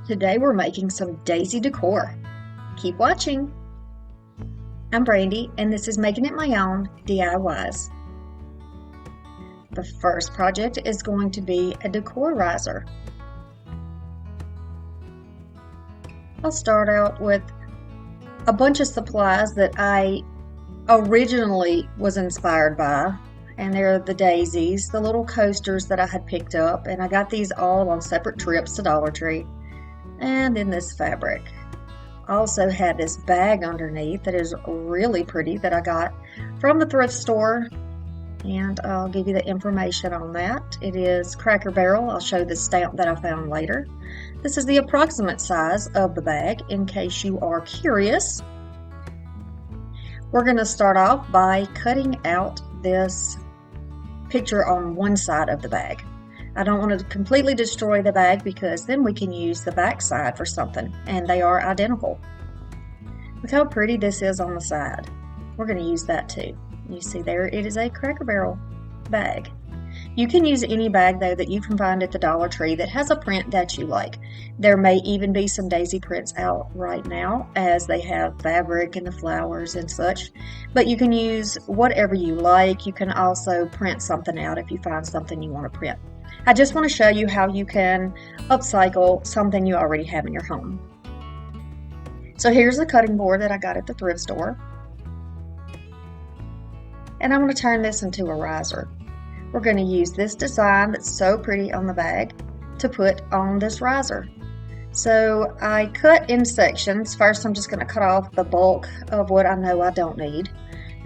Today we're making some daisy decor. Keep watching. I'm Brandy and this is Making It My Own DIYs. The first project is going to be a decor riser. I'll start out with a bunch of supplies that I originally was inspired by, and they're the daisies, the little coasters that I had picked up, and I got these all on separate trips to Dollar Tree. And then this fabric. I also had this bag underneath that is really pretty that I got from the thrift store, and I'll give you the information on that. It is Cracker Barrel. I'll show the stamp that I found later. This is the approximate size of the bag in case you are curious. We're going to start off by cutting out this picture on one side of the bag. I don't want to completely destroy the bag because then we can use the back side for something, and they are identical. Look how pretty this is on the side. We're going to use that too. You see there, it is a Cracker Barrel bag. You can use any bag though that you can find at the Dollar Tree that has a print that you like. There may even be some daisy prints out right now as they have fabric and the flowers and such, but you can use whatever you like. You can also print something out if you find something you want to print. I just want to show you how you can upcycle something you already have in your home. So here's the cutting board that I got at the thrift store. And I'm going to turn this into a riser. We're going to use this design that's so pretty on the bag to put on this riser. So I cut in sections. First I'm just going to cut off the bulk of what I know I don't need.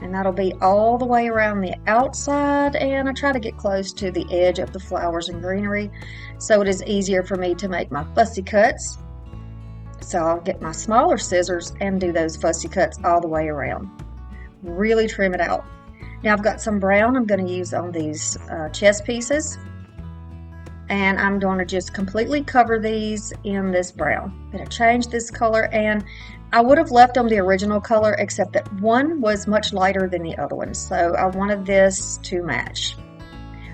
And that'll be all the way around the outside, and I try to get close to the edge of the flowers and greenery so it is easier for me to make my fussy cuts. So I'll get my smaller scissors and do those fussy cuts all the way around. Really trim it out. Now I've got some brown I'm going to use on these chest pieces, and I'm going to just completely cover these in this brown. I'm going to change this color, and I would have left them the original color except that one was much lighter than the other one, so I wanted this to match.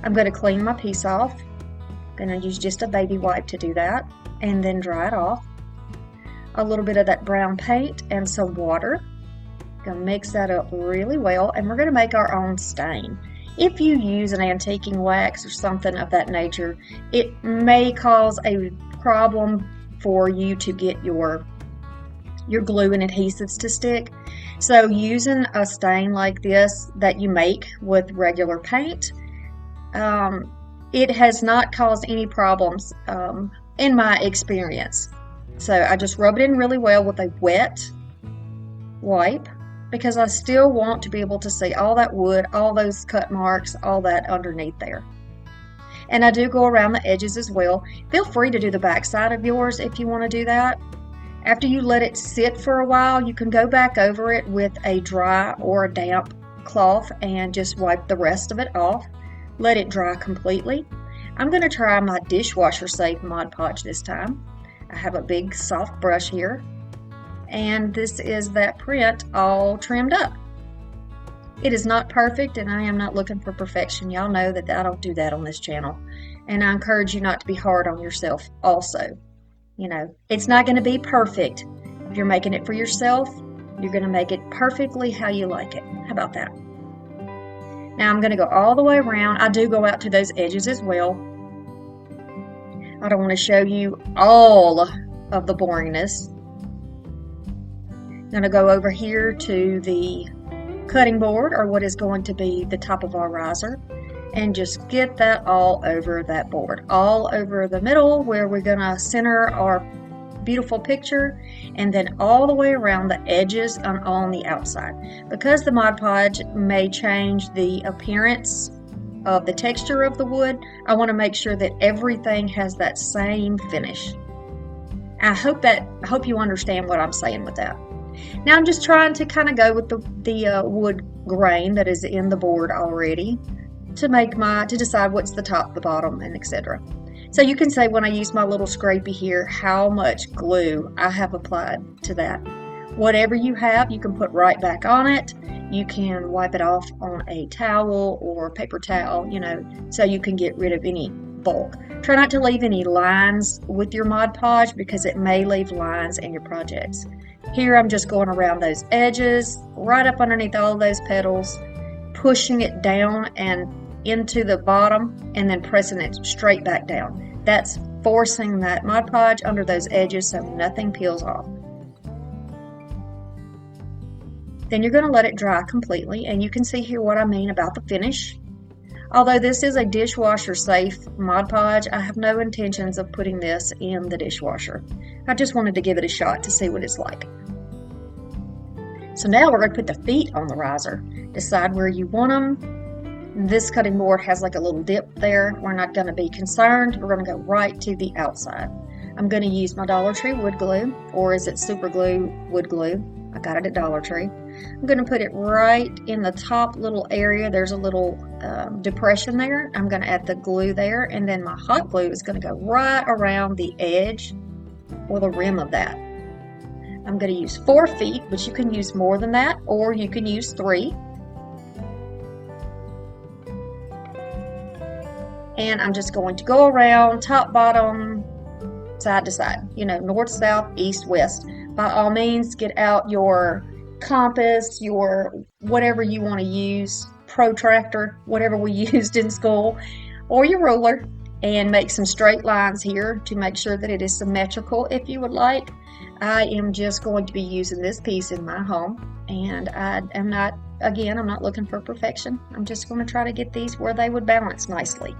I'm going to clean my piece off. I'm going to use just a baby wipe to do that and then dry it off. A little bit of that brown paint and some water. Going to mix that up really well, and we're going to make our own stain. If you use an antiquing wax or something of that nature, it may cause a problem for you to get your glue and adhesives to stick. So using a stain like this that you make with regular paint, it has not caused any problems in my experience. So I just rub it in really well with a wet wipe, because I still want to be able to see all that wood, all those cut marks, all that underneath there. And I do go around the edges as well. Feel free to do the back side of yours if you want to do that. After you let it sit for a while, you can go back over it with a dry or a damp cloth and just wipe the rest of it off. Let it dry completely. I'm going to try my dishwasher safe Mod Podge this time. I have a big soft brush here, and this is that print all trimmed up. It is not perfect, and I am not looking for perfection. Y'all know that I don't do that on this channel, and I encourage you not to be hard on yourself also. You know, it's not going to be perfect. If you're making it for yourself, you're going to make it perfectly how you like it. How about that? Now I'm going to go all the way around. I do go out to those edges as well. I don't want to show you all of the boringness. I'm going to go over here to the cutting board, or what is going to be the top of our riser, and just get that all over that board, all over the middle where we're going to center our beautiful picture, and then all the way around the edges and on the outside. Because the Mod Podge may change the appearance of the texture of the wood, I want to make sure that everything has that same finish. I hope you understand what I'm saying with that. Now I'm just trying to kind of go with the wood grain that is in the board already to decide what's the top, the bottom, and etc. So you can say when I use my little scrapey here how much glue I have applied to that. Whatever you have, you can put right back on it. You can wipe it off on a towel or paper towel, you know, so you can get rid of any bulk. Try not to leave any lines with your Mod Podge because it may leave lines in your projects. Here I'm just going around those edges, right up underneath all of those petals, pushing it down and into the bottom and then pressing it straight back down. That's forcing that Mod Podge under those edges so nothing peels off. Then you're going to let it dry completely, and you can see here what I mean about the finish. Although this is a dishwasher safe Mod Podge, I have no intentions of putting this in the dishwasher. I just wanted to give it a shot to see what it's like. So now we're going to put the feet on the riser. Decide where you want them. This cutting board has like a little dip there. We're not going to be concerned. We're going to go right to the outside. I'm going to use my Dollar Tree wood glue, or is it super glue wood glue? I got it at Dollar Tree. I'm going to put it right in the top little area. There's a little depression there. I'm going to add the glue there, and then my hot glue is going to go right around the edge or the rim of that. I'm going to use 4 feet, but you can use more than that, or you can use 3. And I'm just going to go around top, bottom, side to side, you know, north, south, east, west. By all means, get out your compass, your whatever you want to use, protractor, whatever we used in school, or your ruler, and make some straight lines here to make sure that it is symmetrical if you would like. I am just going to be using this piece in my home, and I'm not looking for perfection. I'm just going to try to get these where they would balance nicely.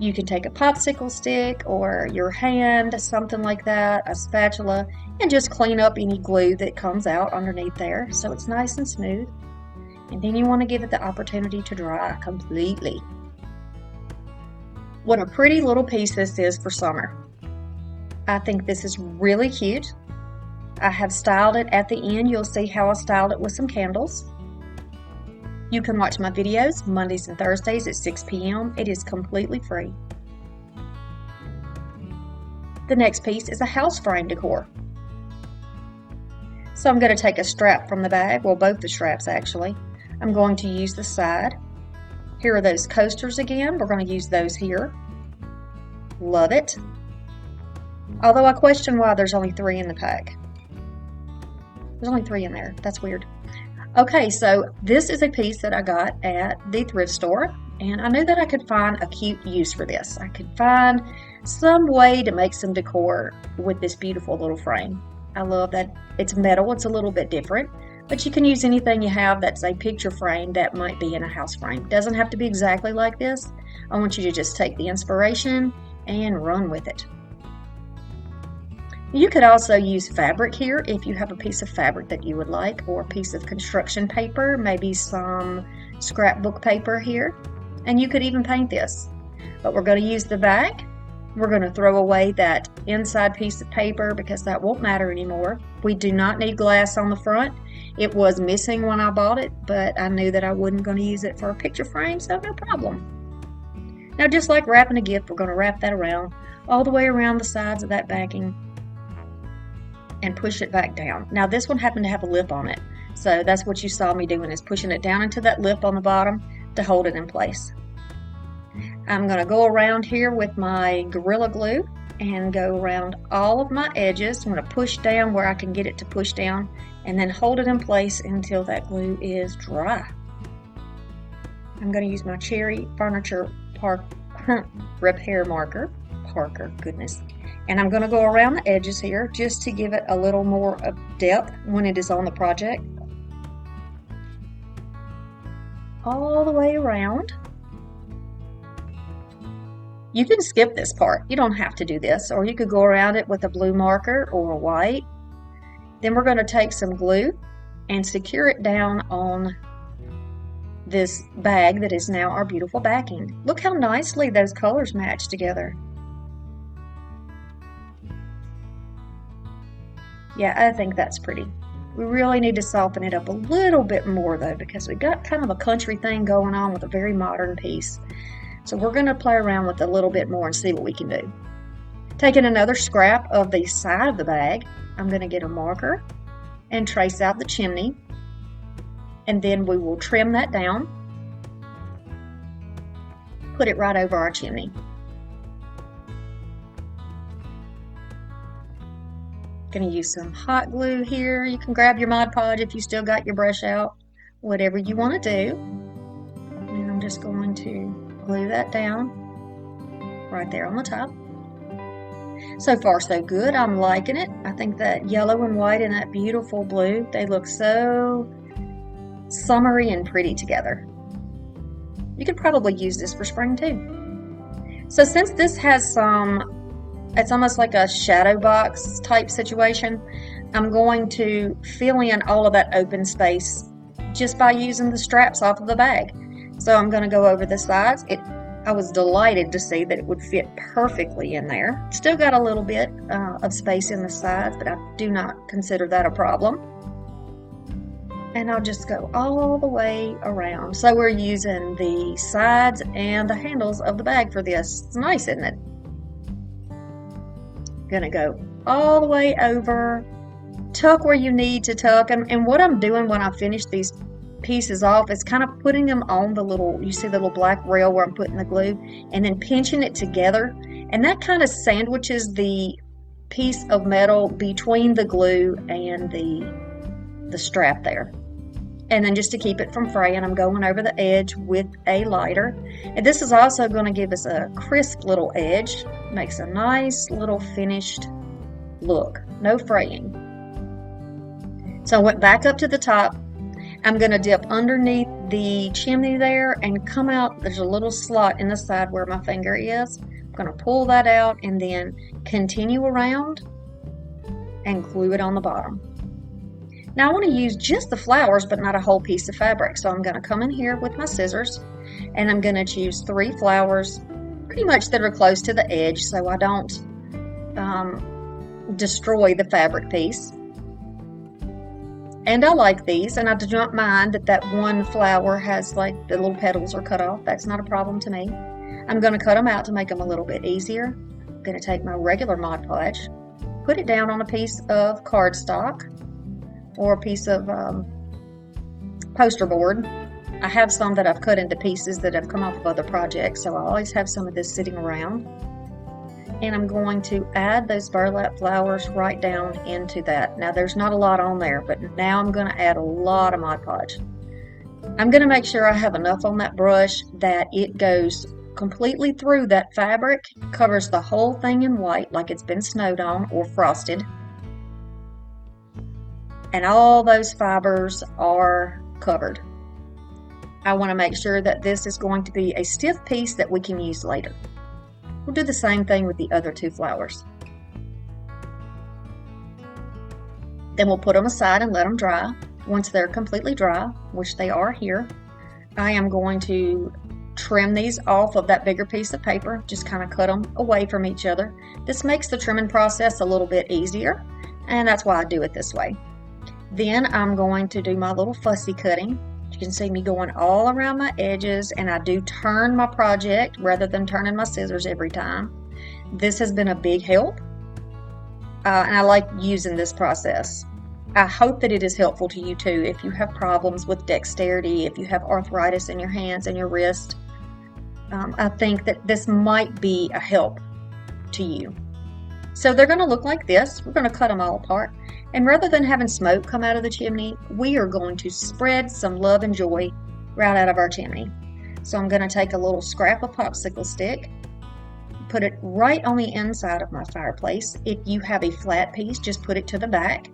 You can take a popsicle stick or your hand, something like that, a spatula, and just clean up any glue that comes out underneath there so it's nice and smooth. And then you want to give it the opportunity to dry completely. What a pretty little piece this is for summer. I think this is really cute. I have styled it at the end. You'll see how I styled it with some candles. You can watch my videos Mondays and Thursdays at 6 p.m. It is completely free. The next piece is a house frame decor. So I'm going to take a strap from the bag, well, both the straps actually. I'm going to use the side. Here are those coasters again. We're going to use those here. Love it. Although I question why there's only 3 in the pack. There's only 3 in there. That's weird. Okay, so this is a piece that I got at the thrift store, and I knew that I could find a cute use for this. I could find some way to make some decor with this beautiful little frame. I love that it's metal. It's a little bit different, but you can use anything you have that's a picture frame that might be in a house frame. It doesn't have to be exactly like this. I want you to just take the inspiration and run with it. You could also use fabric here if you have a piece of fabric that you would like, or a piece of construction paper, maybe some scrapbook paper here, and you could even paint this. But we're going to use the back. We're going to throw away that inside piece of paper because that won't matter anymore. We do not need glass on the front. It was missing when I bought it, but I knew that I wasn't going to use it for a picture frame, so no problem. Now, just like wrapping a gift, we're going to wrap that around all the way around the sides of that backing and push it back down. Now this one happened to have a lip on it, so that's what you saw me doing, is pushing it down into that lip on the bottom to hold it in place. I'm going to go around here with my Gorilla Glue and go around all of my edges. I'm going to push down where I can get it to push down and then hold it in place until that glue is dry. I'm going to use my Cherry Furniture Repair Marker. Parker, goodness. And I'm going to go around the edges here just to give it a little more of depth when it is on the project. All the way around. You can skip this part. You don't have to do this, or you could go around it with a blue marker or a white. Then we're going to take some glue and secure it down on this bag that is now our beautiful backing. Look how nicely those colors match together. Yeah, I think that's pretty. We really need to soften it up a little bit more though, because we got kind of a country thing going on with a very modern piece. So we're going to play around with it a little bit more and see what we can do. Taking another scrap of the side of the bag, I'm going to get a marker and trace out the chimney, and then we will trim that down. put it right over our chimney. Going to use some hot glue here. You can grab your Mod Podge if you still got your brush out, whatever you want to do. And I'm just going to glue that down right there on the top. So far so good. I'm liking it. I think that yellow and white and that beautiful blue, they look so summery and pretty together. You could probably use this for spring too. So since this has it's almost like a shadow box type situation, I'm going to fill in all of that open space just by using the straps off of the bag. So I'm going to go over the sides. I was delighted to see that it would fit perfectly in there. Still got a little bit of space in the sides, but I do not consider that a problem. And I'll just go all the way around. So we're using the sides and the handles of the bag for this. It's nice, isn't it? Gonna go all the way over, tuck where you need to tuck. And what I'm doing when I finish these pieces off is kind of putting them on the little, you see the little black rail where I'm putting the glue, and then pinching it together. And that kind of sandwiches the piece of metal between the glue and the strap there. And then just to keep it from fraying, I'm going over the edge with a lighter. And this is also going to give us a crisp little edge. Makes a nice little finished look. No fraying. So I went back up to the top. I'm going to dip underneath the chimney there and come out. There's a little slot in the side where my finger is. I'm going to pull that out and then continue around and glue it on the bottom. Now I want to use just the flowers, but not a whole piece of fabric. So I'm going to come in here with my scissors and I'm going to choose 3 flowers, pretty much that are close to the edge so I don't destroy the fabric piece. And I like these, and I do not mind that one flower has like the little petals are cut off. That's not a problem to me. I'm going to cut them out to make them a little bit easier. I'm going to take my regular Mod Podge, put it down on a piece of cardstock or a piece of poster board. I have some that I've cut into pieces that have come off of other projects, so I always have some of this sitting around. And I'm going to add those burlap flowers right down into that. Now there's not a lot on there, but now I'm going to add a lot of Mod Podge. I'm going to make sure I have enough on that brush that it goes completely through that fabric, covers the whole thing in white like it's been snowed on or frosted. And all those fibers are covered. I want to make sure that this is going to be a stiff piece that we can use later. We'll do the same thing with the other 2 flowers. Then we'll put them aside and let them dry. Once they're completely dry, which they are here, I am going to trim these off of that bigger piece of paper, just kind of cut them away from each other. This makes the trimming process a little bit easier, and that's why I do it this way. Then I'm going to do my little fussy cutting. You can see me going all around my edges, and I do turn my project rather than turning my scissors every time. This has been a big help, and I like using this process. I hope that it is helpful to you too if you have problems with dexterity, if you have arthritis in your hands and your wrist. I think that this might be a help to you. So they're going to look like this. We're going to cut them all apart. And rather than having smoke come out of the chimney, we are going to spread some love and joy right out of our chimney. So I'm going to take a little scrap of popsicle stick, put it right on the inside of my fireplace. If you have a flat piece, just put it to the back.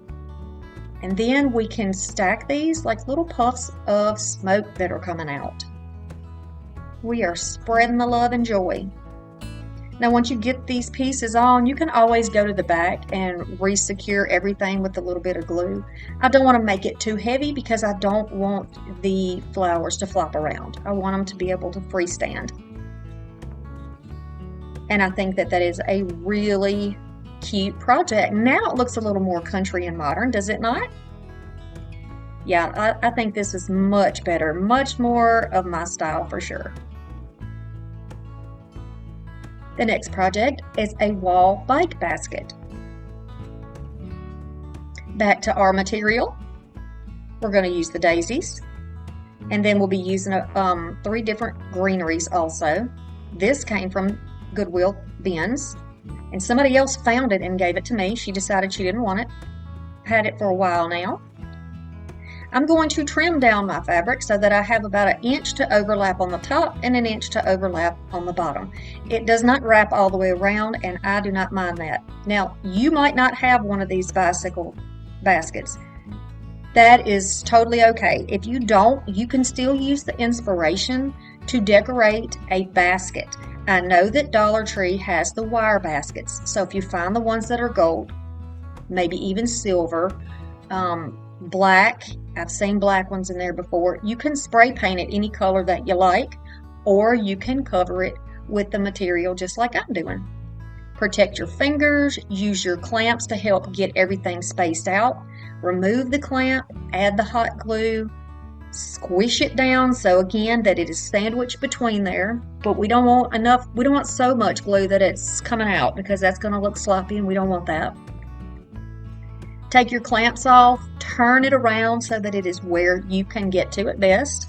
And then we can stack these like little puffs of smoke that are coming out. We are spreading the love and joy. Now once you get these pieces on, you can always go to the back and re-secure everything with a little bit of glue. I don't want to make it too heavy because I don't want the flowers to flop around. I want them to be able to freestand. And I think that that is a really cute project. Now it looks a little more country and modern, does it not? Yeah, I think this is much better, much more of my style for sure. The next project is a wall bike basket. Back to our material, we're going to use the daisies, and then we'll be using 3 different greeneries also. This came from Goodwill bins, and somebody else found it and gave it to me. She decided she didn't want it. Had it for a while now. I'm going to trim down my fabric so that I have about an inch to overlap on the top and an inch to overlap on the bottom. It does not wrap all the way around, and I do not mind that. Now, you might not have one of these bicycle baskets. That is totally okay. If you don't, you can still use the inspiration to decorate a basket. I know that Dollar Tree has the wire baskets, so if you find the ones that are gold, maybe even silver, black, I've seen black ones in there before, you can spray paint it any color that you like, or you can cover it with the material just like I'm doing. Protect your fingers, use your clamps to help get everything spaced out. Remove the clamp, add the hot glue, squish it down so again that it is sandwiched between there, but we don't want so much glue that it's coming out, because that's going to look sloppy and we don't want that. Take your clamps off, turn it around so that it is where you can get to it best,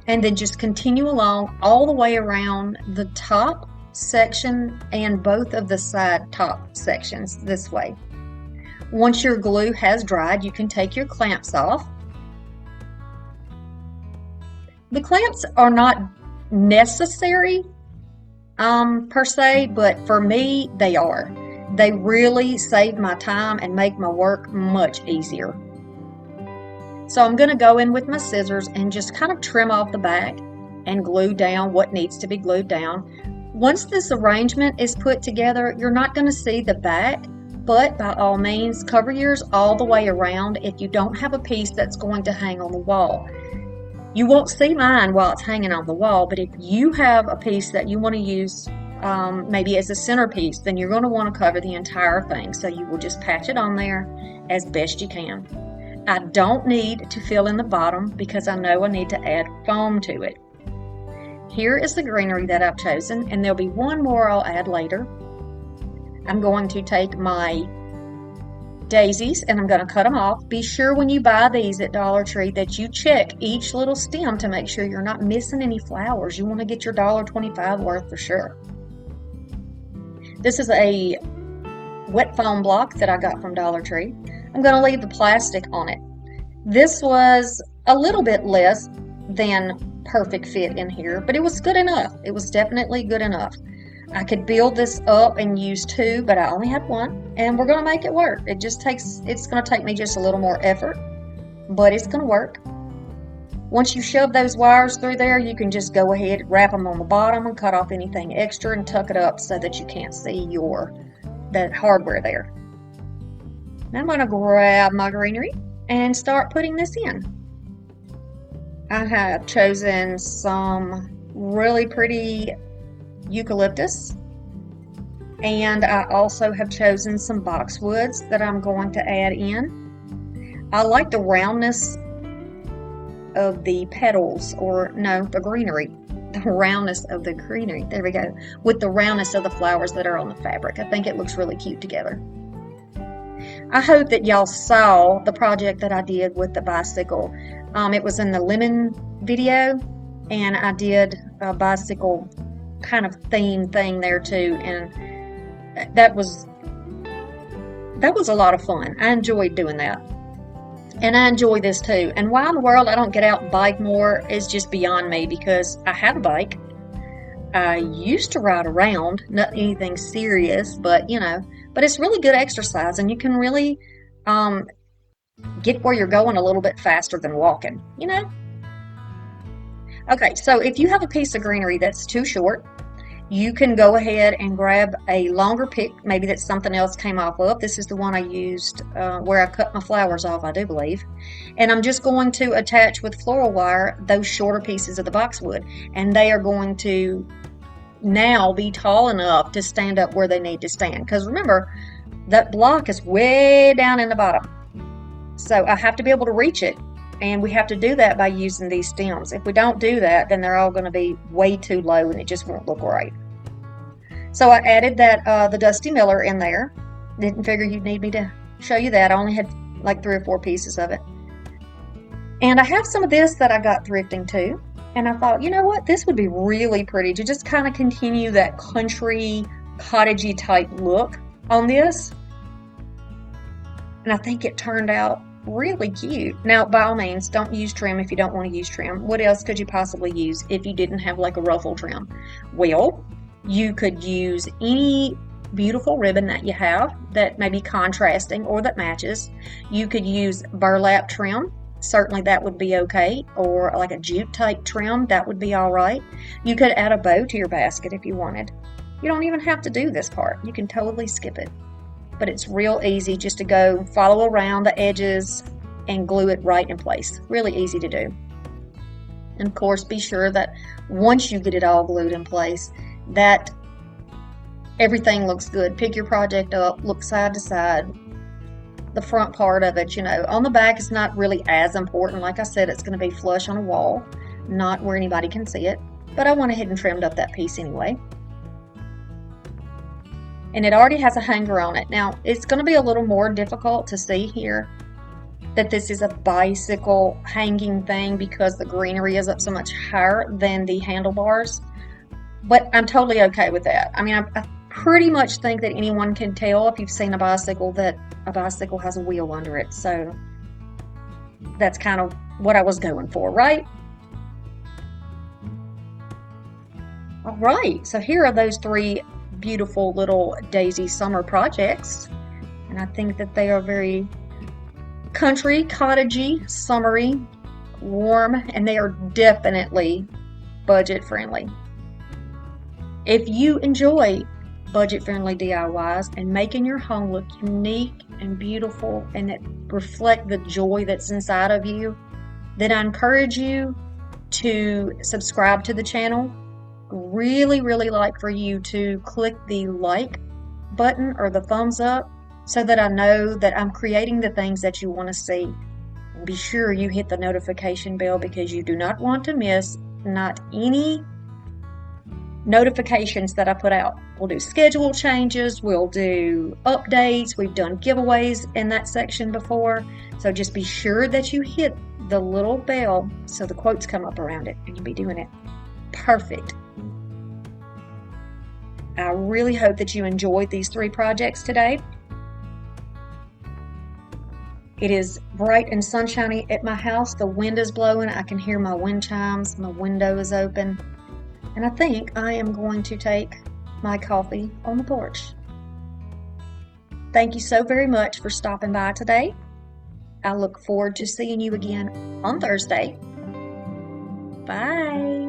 and then just continue along all the way around the top section and both of the side top sections this way. Once your glue has dried, you can take your clamps off. The clamps are not necessary per se, but for me they are. They really save my time and make my work much easier. So I'm going to go in with my scissors and just kind of trim off the back and glue down what needs to be glued down. Once this arrangement is put together, you're not going to see the back, but by all means, cover yours all the way around if you don't have a piece that's going to hang on the wall. You won't see mine while it's hanging on the wall, but if you have a piece that you want to use maybe as a centerpiece, then you're going to want to cover the entire thing. So you will just patch it on there as best you can. I don't need to fill in the bottom because I know I need to add foam to it. Here is the greenery that I've chosen, and there'll be one more I'll add later. I'm going to take my daisies and I'm going to cut them off. Be sure when you buy these at Dollar Tree that you check each little stem to make sure you're not missing any flowers. You want to get your $1.25 worth for sure. This is a wet foam block that I got from Dollar Tree. I'm going to leave the plastic on it. This was a little bit less than perfect fit in here, but it was good enough. It was definitely good enough. I could build this up and use two, but I only had one, and we're going to make it work. It's going to take me just a little more effort, but it's going to work. Once you shove those wires through there, you can just go ahead and wrap them on the bottom and cut off anything extra and tuck it up so that you can't see that hardware there. Now I'm going to grab my greenery and start putting this in. I have chosen some really pretty eucalyptus, and I also have chosen some boxwoods that I'm going to add in. I like the roundness of the petals, the greenery. The roundness of the greenery, there we go, with the roundness of the flowers that are on the fabric. I think it looks really cute together. I hope that y'all saw the project that I did with the bicycle. It was in the lemon video, and I did a bicycle kind of theme thing there too, and that was a lot of fun. I enjoyed doing that, and I enjoy this too. And why in the world I don't get out and bike more is just beyond me, because I have a bike. I used to ride around, not anything serious, but it's really good exercise, and you can really get where you're going a little bit faster than walking, Okay, so if you have a piece of greenery that's too short, you can go ahead and grab a longer pick, maybe that something else came off of. This is the one I used where I cut my flowers off, I do believe. And I'm just going to attach with floral wire those shorter pieces of the boxwood, and they are going to now be tall enough to stand up where they need to stand. Because remember, that block is way down in the bottom. So I have to be able to reach it. And we have to do that by using these stems. If we don't do that, then they're all going to be way too low and it just won't look right. So I added the Dusty Miller in there. Didn't figure you'd need me to show you that. I only had like 3 or 4 pieces of it. And I have some of this that I got thrifting too. And I thought, you know what, this would be really pretty to just kind of continue that country, cottagey type look on this. And I think it turned out really cute. Now, by all means, don't use trim if you don't want to use trim. What else could you possibly use if you didn't have like a ruffle trim? Well, you could use any beautiful ribbon that you have that may be contrasting or that matches. You could use burlap trim. Certainly that would be okay, or like a jute type trim, that would be all right. You could add a bow to your basket if you wanted. You don't even have to do this part. You can totally skip it. But it's real easy just to go follow around the edges and glue it right in place. Really easy to do. And of course, be sure that once you get it all glued in place, that everything looks good. Pick your project up, look side to side. The front part of it, on the back is not really as important. Like I said, it's going to be flush on a wall, not where anybody can see it. But I went ahead and trimmed up that piece anyway. And it already has a hanger on it. Now, it's going to be a little more difficult to see here that this is a bicycle hanging thing because the greenery is up so much higher than the handlebars. But I'm totally okay with that. I mean, I pretty much think that anyone can tell if you've seen a bicycle that a bicycle has a wheel under it. So that's kind of what I was going for, right? All right, so here are those three beautiful little daisy summer projects. And I think that they are very country, cottagey, summery, warm, and they are definitely budget friendly. If you enjoy budget-friendly DIYs and making your home look unique and beautiful and that reflect the joy that's inside of you, then I encourage you to subscribe to the channel. Really, really like for you to click the like button or the thumbs up so that I know that I'm creating the things that you want to see. And be sure you hit the notification bell because you do not want to miss not any notifications that I put out. We'll do schedule changes, we'll do updates, we've done giveaways in that section before, so just be sure that you hit the little bell so the quotes come up around it and you'll be doing it perfect. I really hope that you enjoyed these three projects today. It is bright and sunshiny at my house. The wind is blowing. I can hear my wind chimes. My window is open. And I think I am going to take my coffee on the porch. Thank you so very much for stopping by today. I look forward to seeing you again on Thursday. Bye.